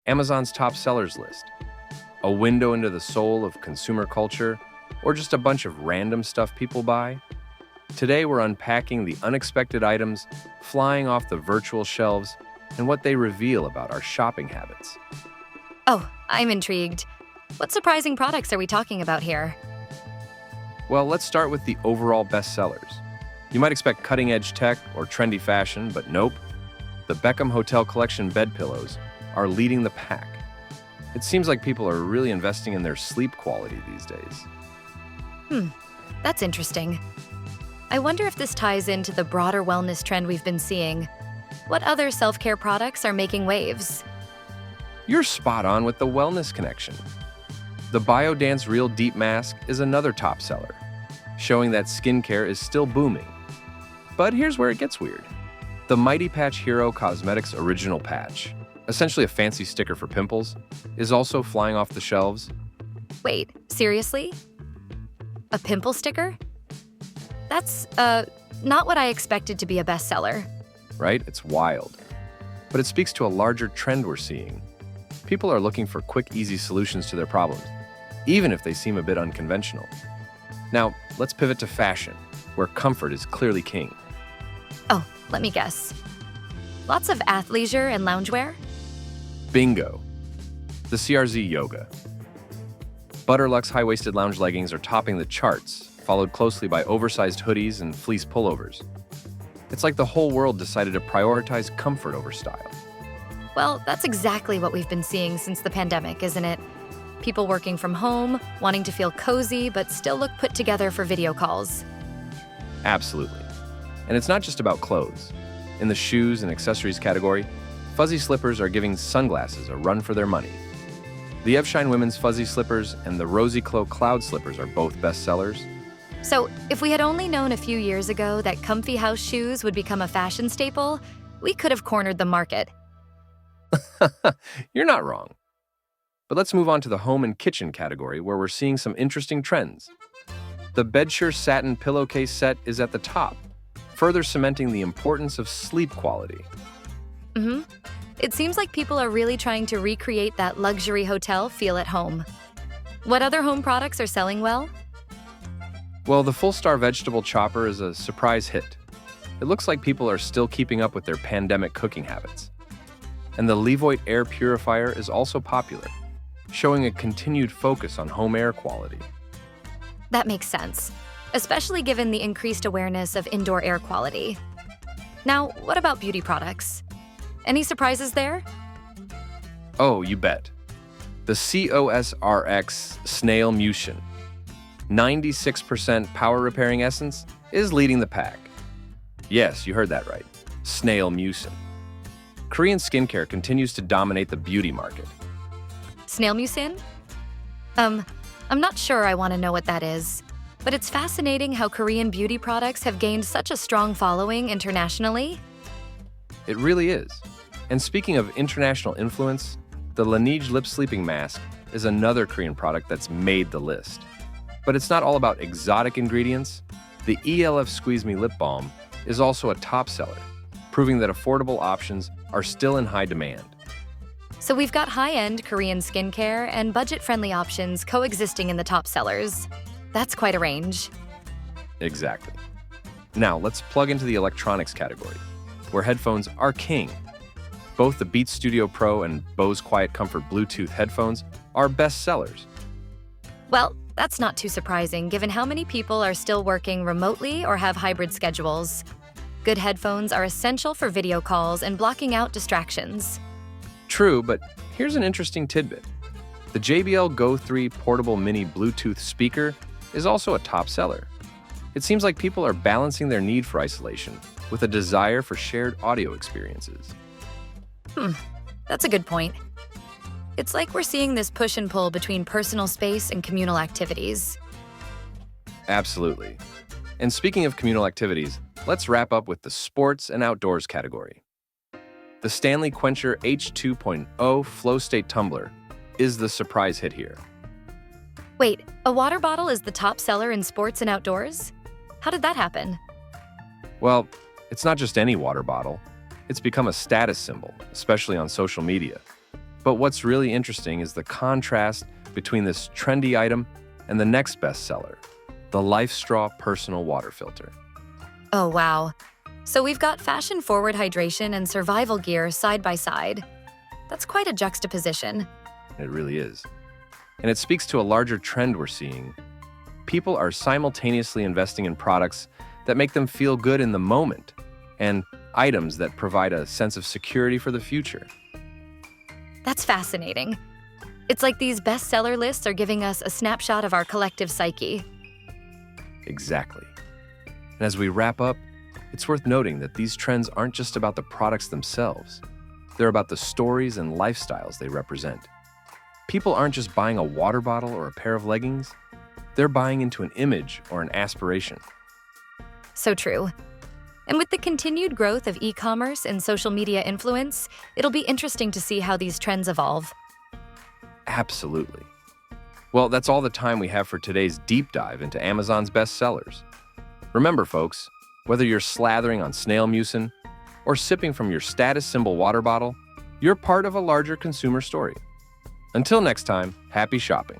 Amazon's top sellers list, a window into the soul of consumer culture, or just a bunch of random stuff people buy? Today, we're unpacking the unexpected items flying off the virtual shelves and what they reveal about our shopping habits. Oh, I'm intrigued. What surprising products are we talking about here? Well, let's start with the overall bestsellers. You might expect cutting-edge tech or trendy fashion, but nope. The Beckham Hotel Collection bed pillows are leading the pack. It seems like people are really investing in their sleep quality these days. That's interesting. I wonder if this ties into the broader wellness trend we've been seeing. What other self-care products are making waves? You're spot on with the wellness connection. The Biodance Real Deep Mask is another top seller, showing that skincare is still booming. But here's where it gets weird. The Mighty Patch Hero Cosmetics Original Patch, essentially a fancy sticker for pimples, is also flying off the shelves. Wait, seriously? A pimple sticker? That's, not what I expected to be a bestseller. Right? It's wild. But it speaks to a larger trend we're seeing. People are looking for quick, easy solutions to their problems, even if they seem a bit unconventional. Now, let's pivot to fashion, where comfort is clearly king. Oh, let me guess. Lots of athleisure and loungewear? Bingo. The CRZ Yoga. Butterluxe high-waisted lounge leggings are topping the charts, followed closely by oversized hoodies and fleece pullovers. It's like the whole world decided to prioritize comfort over style. Well, that's exactly what we've been seeing since the pandemic, isn't it? People working from home, wanting to feel cozy but still look put together for video calls. Absolutely. And it's not just about clothes. In the shoes and accessories category, fuzzy slippers are giving sunglasses a run for their money. The Evshine Women's Fuzzy Slippers and the Rosy Clo Cloud Slippers are both bestsellers. So, if we had only known a few years ago that comfy house shoes would become a fashion staple, we could have cornered the market. You're not wrong. But let's move on to the home and kitchen category, where we're seeing some interesting trends. The Bedsure Satin Pillowcase Set is at the top, further cementing the importance of sleep quality. It seems like people are really trying to recreate that luxury hotel feel at home. What other home products are selling well? Well, the Full Star Vegetable Chopper is a surprise hit. It looks like people are still keeping up with their pandemic cooking habits. And the Levoit Air Purifier is also popular, showing a continued focus on home air quality. That makes sense, especially given the increased awareness of indoor air quality. Now, what about beauty products? Any surprises there? Oh, you bet. The COSRX Snail Mucin, 96% power repairing essence, is leading the pack. Yes, you heard that right. Snail Mucin. Korean skincare continues to dominate the beauty market. Snail mucin? I'm not sure I want to know what that is, but it's fascinating how Korean beauty products have gained such a strong following internationally. It really is. And speaking of international influence, the Laneige Lip Sleeping Mask is another Korean product that's made the list. But it's not all about exotic ingredients. The ELF Squeeze Me Lip Balm is also a top seller, proving that affordable options are still in high demand. So we've got high-end Korean skincare and budget-friendly options coexisting in the top sellers. That's quite a range. Exactly. Now, let's plug into the electronics category, where headphones are king. Both the Beats Studio Pro and Bose Quiet Comfort Bluetooth headphones are best sellers. Well, that's not too surprising given how many people are still working remotely or have hybrid schedules. Good headphones are essential for video calls and blocking out distractions. True, but here's an interesting tidbit. The JBL Go 3 portable mini Bluetooth speaker is also a top seller. It seems like people are balancing their need for isolation with a desire for shared audio experiences. That's a good point. It's like we're seeing this push and pull between personal space and communal activities. Absolutely. And speaking of communal activities, let's wrap up with the sports and outdoors category. The Stanley Quencher H2.0 Flow State Tumbler is the surprise hit here. Wait, a water bottle is the top seller in sports and outdoors? How did that happen? Well, it's not just any water bottle. It's become a status symbol, especially on social media. But what's really interesting is the contrast between this trendy item and the next bestseller, the LifeStraw Personal Water Filter. Oh, wow. So we've got fashion-forward hydration and survival gear side by side. That's quite a juxtaposition. It really is. And it speaks to a larger trend we're seeing. People are simultaneously investing in products that make them feel good in the moment and items that provide a sense of security for the future. That's fascinating. It's like these bestseller lists are giving us a snapshot of our collective psyche. Exactly. And as we wrap up, it's worth noting that these trends aren't just about the products themselves. They're about the stories and lifestyles they represent. People aren't just buying a water bottle or a pair of leggings. They're buying into an image or an aspiration. So true. And with the continued growth of e-commerce and social media influence, it'll be interesting to see how these trends evolve. Absolutely. Well, that's all the time we have for today's deep dive into Amazon's bestsellers. Remember, folks, whether you're slathering on snail mucin or sipping from your status symbol water bottle, you're part of a larger consumer story. Until next time, happy shopping.